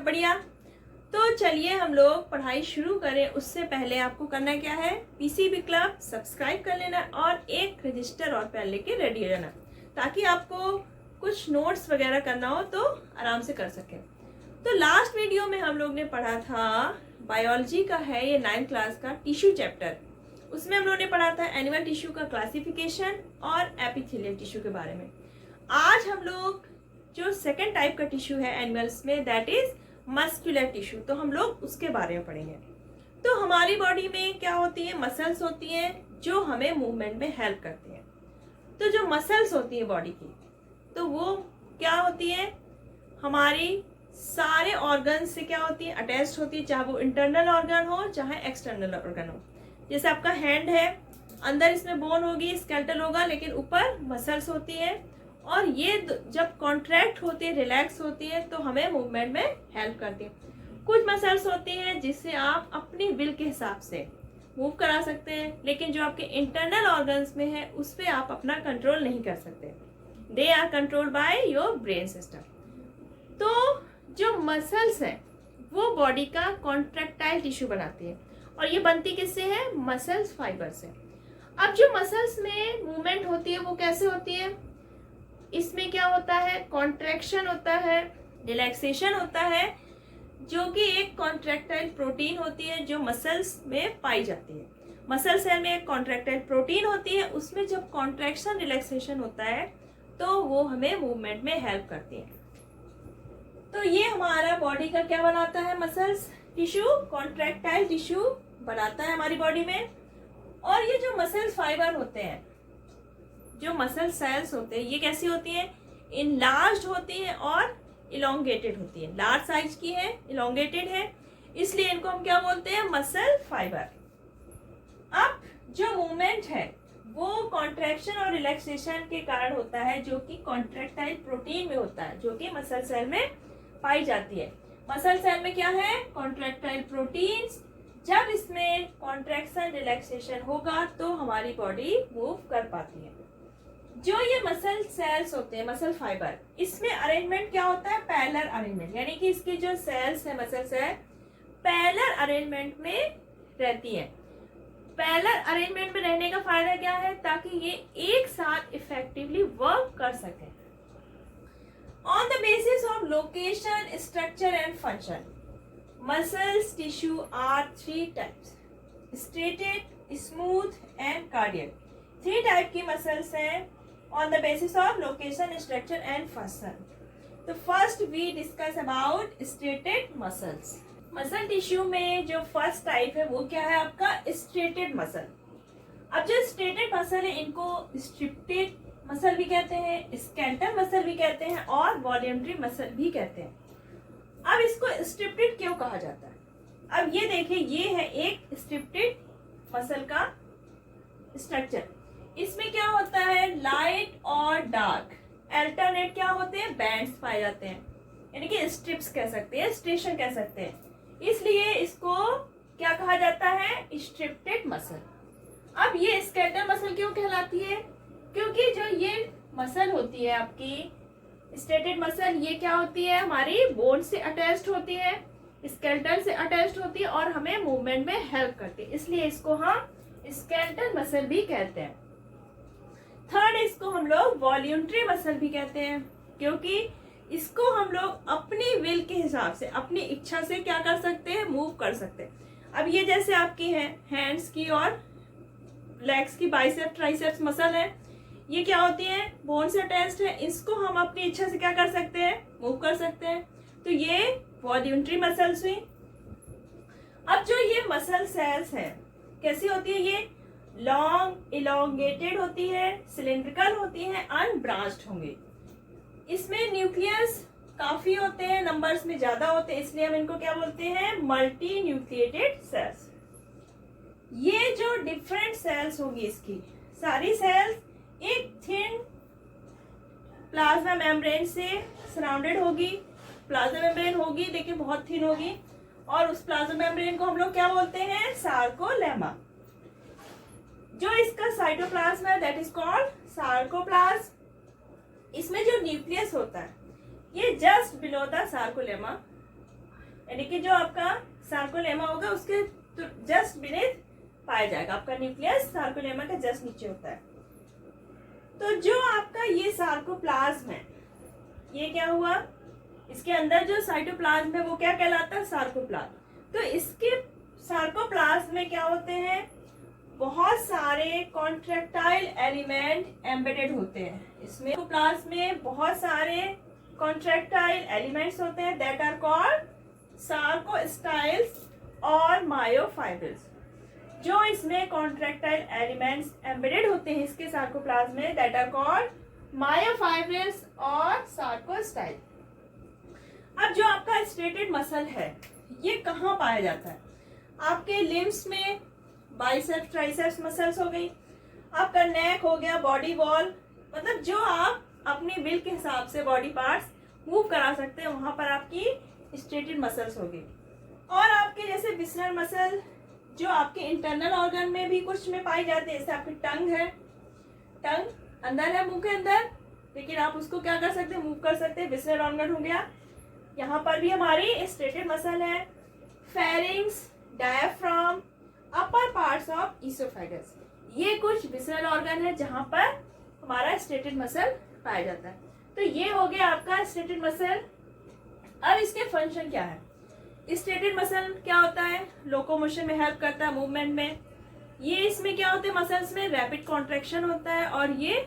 सब बढ़िया। तो चलिए हम लोग पढ़ाई शुरू करें उससे पहले आपको करना क्या है, पीसीबी क्लब सब्सक्राइब कर लेना और एक रजिस्टर और पेन लेके रेडी हो जाना, ताकि आपको कुछ नोट्स वगैरह करना हो तो आराम से कर सकें। तो लास्ट वीडियो में हम लोग ने पढ़ा था बायोलॉजी का है ये 9th क्लास का टिश्यू चैप्टर। उसमें हम लोग ने पढ़ा था एनिमल टिश्यू का क्लासिफिकेशन और एपिथेलियल टिश्यू के बारे में। आज हम लोग जो सेकेंड टाइप का टिश्यू है एनिमल्स में, दैट इज मस्कुलर टिश्यू, तो हम लोग उसके बारे में पढ़ेंगे। तो हमारी बॉडी में क्या होती है, मसल्स होती हैं जो हमें मूवमेंट में हेल्प करती हैं। तो जो मसल्स होती है बॉडी की, तो वो क्या होती है, हमारी सारे ऑर्गन से क्या होती है, अटैच्ड होती है, चाहे वो इंटरनल ऑर्गन हो चाहे एक्सटर्नल ऑर्गन हो। जैसे आपका हैंड है, अंदर इसमें बोन होगी, स्केलेटल होगा, लेकिन ऊपर मसल्स होती है और ये जब कॉन्ट्रैक्ट होती है, रिलैक्स होती है, तो हमें मूवमेंट में हेल्प करती है। कुछ मसल्स होती हैं जिससे आप अपनी विल के हिसाब से मूव करा सकते हैं, लेकिन जो आपके इंटरनल ऑर्गन्स में है उस पर आप अपना कंट्रोल नहीं कर सकते। They are controlled by your brain system. तो जो मसल्स हैं वो बॉडी का कॉन्ट्रैक्टाइल टिश्यू बनाती है और ये बनती किससे है, मसल्स फाइबर से। अब जो मसल्स में मूवमेंट होती है वो कैसे होती है, इसमें क्या होता है, कॉन्ट्रैक्शन होता है, रिलैक्सेशन होता है, जो कि एक कॉन्ट्रैक्टाइल प्रोटीन होती है जो मसल्स में पाई जाती है। मसल सेल में एक कॉन्ट्रैक्टाइल प्रोटीन होती है, उसमें जब कॉन्ट्रैक्शन रिलैक्सेशन होता है तो वो हमें मूवमेंट में हेल्प करती है। तो ये हमारा बॉडी का क्या बनाता है, मसल्स टिश्यू, कॉन्ट्रैक्टाइल टिश्यू बनाता है हमारी बॉडी में। और ये जो मसल फाइबर होते हैं, जो मसल सेल्स होते हैं, ये कैसी होती हैं, इनलार्ज्ड होती है और इलोंगेटेड होती है। लार्ज साइज की है, इलोंगेटेड है, इसलिए इनको हम क्या बोलते हैं, मसल फाइबर। अब जो मूवमेंट है वो कॉन्ट्रैक्शन और रिलैक्सेशन के कारण होता है, जो कि कॉन्ट्रैक्टाइल प्रोटीन में होता है, जो कि मसल सेल में पाई जाती है। मसल सेल में क्या है, कॉन्ट्रैक्टाइल प्रोटीन्स। जब इसमें कॉन्ट्रैक्शन रिलैक्सेशन होगा तो हमारी बॉडी मूव कर पाती है। जो ये मसल सेल्स होते हैं, मसल फाइबर, इसमें अरेंजमेंट क्या होता है, पैरेलल अरेंजमेंट, यानी कि इसकी जो सेल्स है, मसल सेल पैरेलल अरेंजमेंट में रहती है। पैरेलल अरेंजमेंट में रहने का फायदा क्या है, ताकि ये एक साथ इफेक्टिवली वर्क कर सके। On the basis of location, structure and function, muscles tissue are 3 types, striated, smooth and cardiac. 3 type की मसल्स हैं on the basis of location, structure and function. तो first we discuss about striated muscles. Muscle tissue में जो first type है वो क्या है आपका, स्ट्रेटेड मसल। अब जो स्ट्रेटेड मसल है इनको स्ट्रिप्टेड मसल भी कहते हैं, स्केलेटल मसल भी कहते हैं और वॉल्यूंट्री मसल भी कहते हैं। अब इसको स्ट्रिप्टेड क्यों कहा जाता है, अब ये देखिए, ये है एक स्ट्रिप्टेड मसल का स्ट्रक्चर। इसमें क्या होता है, लाइट और डार्क अल्टरनेट क्या होते हैं, बैंड्स पाए जाते हैं, यानी कि स्ट्रिप्स कह सकते हैं, स्ट्रेशन कह सकते हैं, इसलिए इसको क्या कहा जाता है, स्ट्रिप्टेड मसल। अब ये स्केलेटल मसल क्यों कहलाती है, क्योंकि जो ये मसल होती है आपकी स्ट्रेटेड मसल, ये क्या होती है, हमारी बोन से अटैच्ड होती है, स्केलेटल से अटैच्ड होती है और हमें मूवमेंट में हेल्प करती है, इसलिए इसको हम स्केलेटल मसल भी कहते हैं। थर्ड, इसको हम लोग वॉल्यूंट्री मसल भी कहते हैं, क्योंकि इसको हम लोग अपनी विल के हिसाब से, अपनी इच्छा से क्या कर सकते हैं, मूव कर सकते हैं। अब ये जैसे आपकी है हैंड्स की और लेग्स की बाइसेप ट्राइसेप्स मसल है, ये क्या होती है, बोन से अटैच्ड है, इसको हम अपनी इच्छा से क्या कर सकते हैं, मूव कर सकते हैं। तो ये वॉल्यूंट्री मसल्स हुई। अब जो ये मसल सेल्स है कैसी होती है, ये लॉन्ग इलोंगेटेड होती है, सिलिंड्रिकल होती है, अनब्रांच्ड होंगे। इसमें न्यूक्लियस काफी होते हैं, नंबर्स में ज्यादा होते हैं, इसलिए हम इनको क्या बोलते हैं, मल्टी न्यूक्लिएटेड सेल्स। ये जो डिफरेंट सेल्स होगी, इसकी सारी सेल्स एक थिन प्लाज्मा मेम्ब्रेन से सराउंडेड होगी। प्लाज्मा मेम्ब्रेन होगी, देखिए बहुत थिन होगी, और उस प्लाज्मा मेम्ब्रेन को हम लोग क्या बोलते हैं, सार्कोलेमा। जो इसका साइटोप्लाज्म है दैट इज कॉल्ड सार्कोप्लाज्म। इसमें जो न्यूक्लियस होता है ये जस्ट बिलो द सार्कोलेमा यानी कि जो आपका सार्कोलेमा होगा उसके जस्ट बीनेथ पाया जाएगा। आपका न्यूक्लियस सार्कोलेमा के जस्ट नीचे होता है। तो जो आपका ये सार्कोप्लाज्म है, ये क्या हुआ, इसके अंदर जो साइटोप्लाज्म है वो क्या कहलाता है, सार्कोप्लाज्म। तो इसके सार्कोप्लाज्म में क्या होते हैं, बहुत सारे कॉन्ट्रैक्टाइल एलिमेंट एम्बेडेड होते हैं। इसमें सार्कोप्लाज्म में बहुत सारे कॉन्ट्रैक्टाइल एलिमेंट्स होते हैं दैट आर कॉल्ड सार्कोस्टाइल्स और मायोफाइब्रिल्स। जो इसमें कॉन्ट्रैक्टाइल एलिमेंट्स एम्बेडेड होते हैं इसके सार्कोप्लाज्म में दैट आर कॉल्ड मायोफाइब्रिल्स और सार्कोस्टाइल। अब जो आपका स्ट्रेटेड मसल है ये कहाँ पाया जाता है, आपके लिम्स में बाइसेप्स ट्राइसेप्स मसल्स हो गई, आपका नेक हो गया, बॉडी वॉल, मतलब जो आप अपनी विल के हिसाब से बॉडी पार्ट्स मूव करा सकते हैं वहां पर आपकी स्ट्रेटेड मसल्स होगी। और आपके जैसे विसरल मसल जो आपके इंटरनल ऑर्गन में भी कुछ में पाई जाती है, जैसे आपकी टंग है, टंग अंदर है मुंह के अंदर, लेकिन आप उसको क्या कर सकते हैं, मूव कर सकते हैं, विसरल ऑर्गन हो गया। यहाँ पर भी हमारी स्ट्रेटेड मसल है, pharynx, diaphragm, upper parts of oesophagus, ये कुछ विसरल ऑर्गन है जहां पर हमारा स्ट्रेटेड मसल पाया जाता है। तो ये हो गया आपका स्ट्रेटेड मसल। अब इसके फंक्शन क्या है, स्ट्रेटेड मसल क्या होता है, लोकोमोशन में हेल्प करता है, मूवमेंट में। ये इसमें क्या होते हैं, मसल्स में रैपिड कॉन्ट्रैक्शन होता है और ये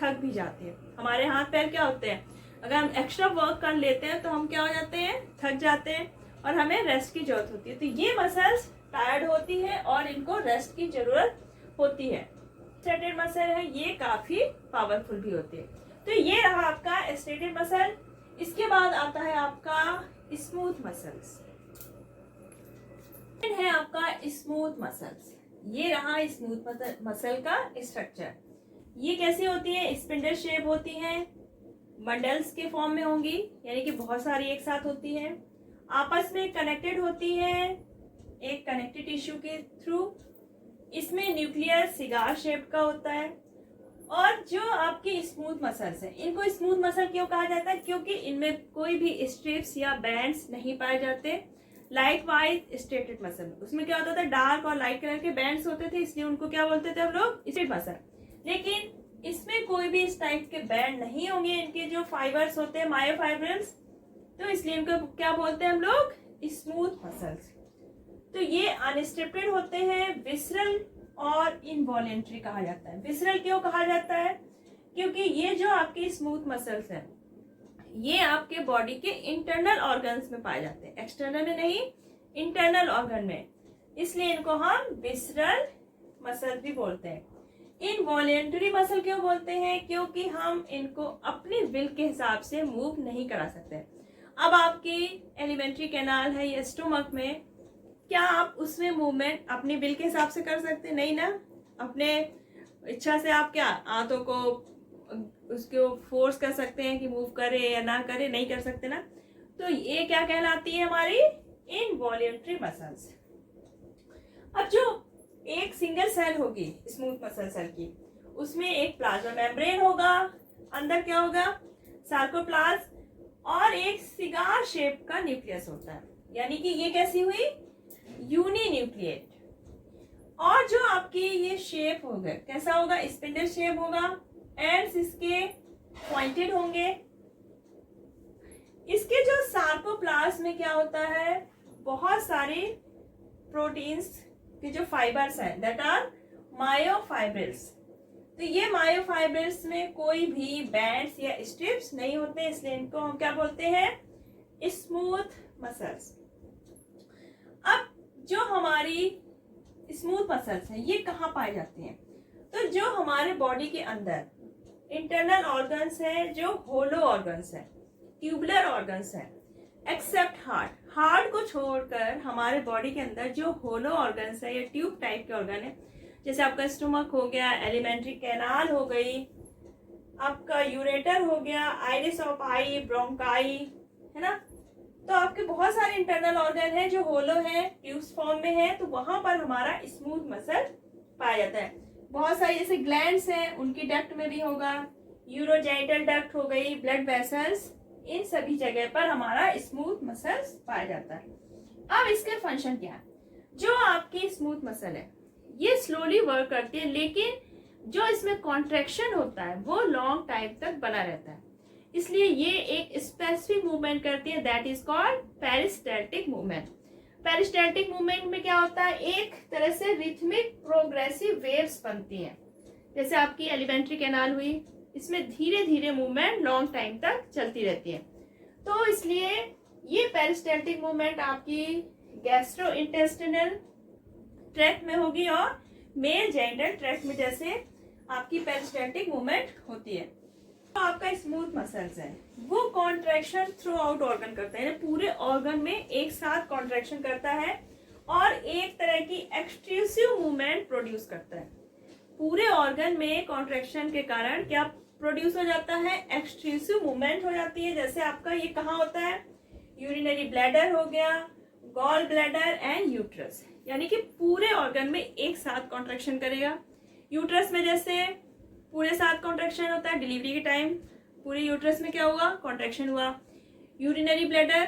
थक भी जाते हैं। हमारे हाथ पैर क्या होते हैं, अगर हम एक्स्ट्रा वर्क कर लेते हैं तो हम क्या हो जाते हैं, थक जाते हैं और हमें रेस्ट की जरूरत होती है। तो ये मसल्स टायर्ड होती है और इनको रेस्ट की जरूरत होती है। स्ट्रेटेड मसल है ये काफी पावरफुल भी होती है। तो ये रहा आपका स्ट्रेटेड मसल। इसके बाद आता है आपका स्मूथ मसल्स, है आपका स्मूथ मसल्स। ये रहा स्मूथ मसल का स्ट्रक्चर। ये कैसी होती है, स्पिंडल शेप होती है, बंडल्स के फॉर्म में होंगी, यानी कि बहुत सारी एक साथ होती है, आपस में कनेक्टेड होती है एक कनेक्टिव टिश्यू के थ्रू। इसमें न्यूक्लियस सिगार शेप का होता है। और जो आपकी स्मूथ मसल्स हैं, इनको स्मूथ मसल क्यों कहा जाता है, क्योंकि इनमें कोई भी स्ट्रिप्स या बैंड्स नहीं पाए जाते। लाइट वाइज स्ट्रेटेड मसल, उसमें क्या होता था, डार्क और लाइट कलर के बैंड्स होते थे, इसलिए उनको क्या बोलते थे हम लोग, स्ट्रेट मसल। लेकिन इसमें कोई भी इस टाइप के बैंड नहीं होंगे, इनके जो फाइबर्स होते हैं मायोफाइब्रिल्स, तो इसलिए इनको क्या बोलते हैं हम लोग, स्मूथ मसल्स। तो ये अनस्ट्रिप्टेड होते हैं, विसरल और इनवॉलेंट्री कहा जाता है। विसरल क्यों कहा जाता है, क्योंकि ये जो आपकी स्मूथ मसल्स हैं ये आपके बॉडी के इंटरनल ऑर्गन्स में पाए जाते हैं, एक्सटर्नल में नहीं, इंटरनल ऑर्गन में, इसलिए इनको हम विसरल मसल भी बोलते हैं। इनवॉलेंटरी मसल क्यों बोलते हैं, क्योंकि हम इनको अपनी विल के हिसाब से मूव नहीं करा सकते। अब आपकी एलिमेंट्री कैनाल है या स्टोमक में, क्या आप उसमें मूवमेंट अपनी विल के हिसाब से कर सकते, नहीं ना। अपने इच्छा से आप क्या आंतों को उसको फोर्स कर सकते हैं कि मूव करे या ना करे, नहीं कर सकते ना। तो ये क्या कहलाती है, हमारी इनवॉल्यूंटरी मसल्स। अब जो एक सिंगल सेल होगी स्मूथ मसल सेल की, उसमें एक प्लाज्मा मेम्ब्रेन होगा, अंदर क्या होगा, सार्कोप्लाज्म, और एक सिगार शेप का न्यूक्लियस होता है, यानी कि ये कैसी हुई, यूनी न्यूक्लिएट। और जो आपकी ये शेप होगा कैसा होगा, स्पिंडल शेप होगा, एंड्स इसके पॉइंटेड होंगे। इसके जो सार्कोप्लाज्म में क्या होता है, बहुत सारे प्रोटीन्स के जो फाइबर्स हैं दैट आर मायोफाइब्रिल्स। तो ये मायोफाइब्रिल्स में कोई भी बैंड्स या स्ट्रिप्स नहीं होते, इसलिए इनको हम क्या बोलते हैं, स्मूथ मसल्स। अब जो हमारी स्मूथ मसल्स हैं ये कहाँ पाए जाते हैं, तो जो हमारे बॉडी के अंदर इंटरनल ऑर्गन्स हैं, जो होलो ऑर्गन्स हैं, ट्यूबुलर ऑर्गन्स हैं, एक्सेप्ट हार्ट, हार्ट को छोड़कर हमारे बॉडी के अंदर जो होलो ऑर्गन्स है या ट्यूब टाइप के ऑर्गन है, जैसे आपका स्टोमक हो गया, एलिमेंट्री कैनाल हो गई, आपका यूरेटर हो गया, आइरिस ऑफ आई, ब्रोंकाई, है ना। तो आपके बहुत सारे इंटरनल ऑर्गन हैं जो होलो है, ट्यूब्स फॉर्म में है, तो वहां पर हमारा स्मूथ मसल पाया जाता है। बहुत सारी जैसे ग्लैंड्स हैं, उनकी डक्ट में भी होगा, यूरोजेनिटल डक्ट हो गई, ब्लड वेसल्स, इन सभी जगह पर हमारा स्मूथ मसल्स पाया जाता है। अब इसके फंक्शन क्या है? जो आपकी स्मूथ मसल है ये स्लोली वर्क करती है, लेकिन जो इसमें कॉन्ट्रैक्शन होता है वो लॉन्ग टाइम तक बना रहता है, इसलिए ये एक स्पेसिफिक मूवमेंट करती है, that is called peristaltic movement. Peristaltic movement में क्या होता है, एक तरह से रिथमिक प्रोग्रेसिव वेव्स बनती हैं, जैसे आपकी एलिमेंट्री कैनाल हुई, इसमें धीरे धीरे मूवमेंट लॉन्ग टाइम तक चलती रहती है। तो इसलिए ये पेरिस्टैल्टिक मूवमेंट आपकी गैस्ट्रोइंटेस्टिनल ट्रैक्ट में होगी और मेल जेनिटल ट्रैक्ट में जैसे आपकी पेरिस्टैल्टिक मूवमेंट होती है। तो आपका स्मूथ मसल्स है वो कॉन्ट्रैक्शन थ्रू आउट ऑर्गन करते हैं, पूरे ऑर्गन में एक साथ कॉन्ट्रैक्शन करता है और एक तरह की एक्सट्रूसिव मूवमेंट प्रोड्यूस करता है। पूरे ऑर्गन में कॉन्ट्रैक्शन के कारण क्या प्रोड्यूस हो जाता है, एक्सट्रूसिव मूवमेंट हो जाती है। जैसे आपका ये कहाँ होता है, यूरिनरी ब्लैडर हो गया, गॉल ब्लैडर एंड यूट्रस, यानी कि पूरे ऑर्गन में एक साथ कॉन्ट्रैक्शन करेगा। यूट्रस में जैसे पूरे साथ कॉन्ट्रैक्शन होता है डिलीवरी के टाइम, पूरे यूट्रस में क्या हुआ, कॉन्ट्रैक्शन हुआ। यूरिनरी ब्लैडर,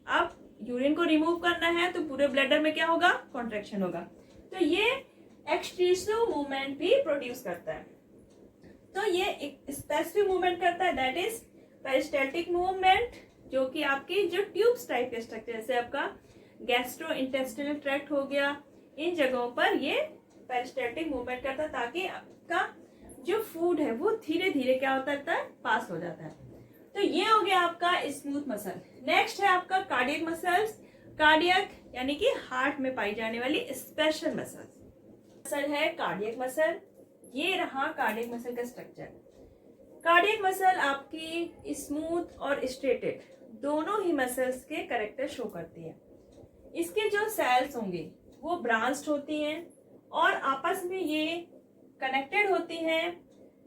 अब यूरिन को रिमूव करना है तो पूरे ब्लैडर में क्या होगा, कॉन्ट्रैक्शन होगा। तो ये एक्सट्रूसिव मूवमेंट भी प्रोड्यूस करता है। तो ये एक स्पेसिफिक मूवमेंट करता है, दैट इज पेरिस्टैल्टिक मूवमेंट, जो कि आपकी जो ट्यूब्स टाइप के स्ट्रक्चर, जैसे आपका गैस्ट्रोइंटेस्टिनल ट्रैक्ट हो गया, इन जगहों पर ये पेरिस्टैल्टिक मूवमेंट करता है, ताकि आपका जो फूड है वो धीरे धीरे क्या होता है, पास हो जाता है। तो ये हो गया आपका स्मूथ मसल। नेक्स्ट है आपका कार्डियक मसल्स। कार्डियक यानी कि हार्ट में पाई जाने वाली स्पेशल मसल है कार्डियक मसल। ये रहा कार्डियक मसल का स्ट्रक्चर। कार्डियक मसल आपकी स्मूथ और स्ट्रेटेड दोनों ही मसल्स के कैरेक्टर शो करती है। इसके जो सेल्स होंगे वो ब्रांच्ड होती हैं और आपस में ये कनेक्टेड होती हैं।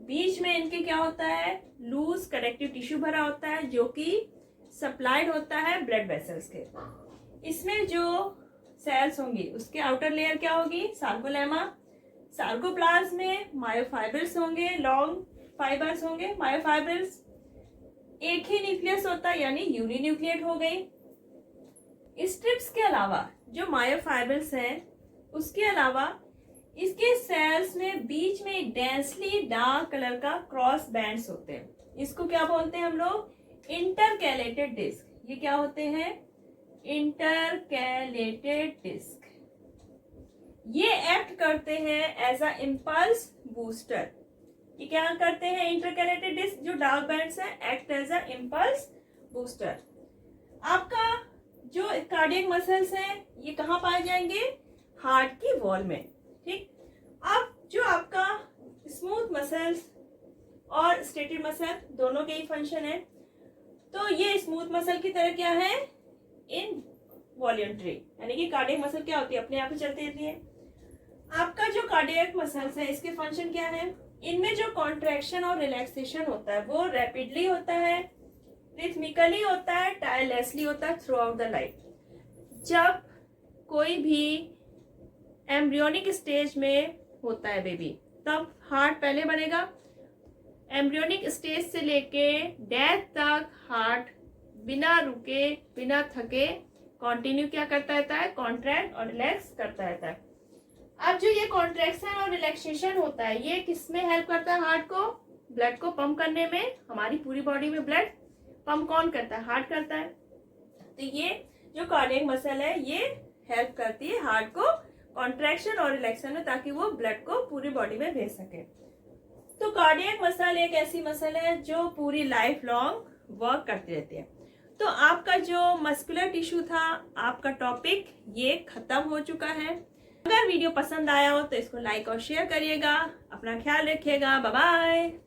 बीच में इनके क्या होता है, लूज कनेक्टिव टिश्यू भरा होता है जो कि सप्लाइड होता है ब्लड वेसल्स के। इसमें जो सेल्स होंगी उसके आउटर लेयर क्या होगी, सार्कोलेमा। सार्कोप्लाज्म में मायोफाइब्रिल्स होंगे, लॉन्ग फाइबर्स होंगे। मायोफाइब्रिल्स एक ही न्यूक्लियस होता है यानी यूनिन्यूक्लिएट हो गई। स्ट्रिप्स के अलावा जो मायोफाइब्रिल्स हैं उसके अलावा इसके सेल्स में बीच में एक डेंसली डार्क कलर का क्रॉस बैंड्स होते हैं। इसको क्या बोलते हैं हम लोग, इंटरकैलेटेड डिस्क। ये क्या होते हैं, इंटरकैलेटेड डिस्क। ये एक्ट करते हैं एज अ इम्पल्स बूस्टर। ये क्या करते हैं, इंटरकैलेटेड डिस्क जो डार्क बैंड्स हैं act as a impulse booster. आपका जो कार्डियक मसल्स हैं ये कहाँ पाए जाएंगे, हार्ट की वॉल में। ठीक, अब जो आपका स्मूथ मसल्स और स्ट्रेटेड मसल दोनों के ही फंक्शन है। तो ये स्मूथ मसल की तरह क्या है, इन वॉल्यूंटरी, यानी कि कार्डियक मसल क्या होती है, अपने आप ही चलती रहती है। आपका जो कार्डियक मसल्स है इसके फंक्शन क्या है, इनमें जो कॉन्ट्रैक्शन और रिलैक्सेशन होता है वो रैपिडली होता है, रिथमिकली होता है, टायरलेसली होता है थ्रू आउट द लाइफ। जब कोई भी एम्ब्रियोनिक स्टेज में होता है बेबी, तब हार्ट पहले बनेगा। एम्ब्रियोनिक स्टेज से लेके डेथ तक हार्ट बिना रुके बिना थके कंटिन्यू क्या करता रहता है, कॉन्ट्रैक्ट और रिलैक्स करता रहता है। अब जो ये कॉन्ट्रैक्शन और रिलैक्सेशन होता है ये किस में हेल्प करता है, हार्ट को ब्लड को पंप करने में। हमारी पूरी बॉडी में ब्लड पंप कौन करता है, हार्ट करता है। तो ये जो कार्डियक मसल है ये हेल्प करती है हार्ट को कॉन्ट्रैक्शन और रिलैक्सेशन में, ताकि वो ब्लड को पूरी बॉडी में भेज सके। तो कार्डियक मसल एक ऐसी मसल है जो पूरी लाइफ लॉन्ग वर्क करती रहती है। तो आपका जो मस्कुलर टिश्यू था, आपका टॉपिक ये खत्म हो चुका है। अगर वीडियो पसंद आया हो तो इसको लाइक और शेयर करिएगा। अपना ख्याल रखिएगा। Bye bye.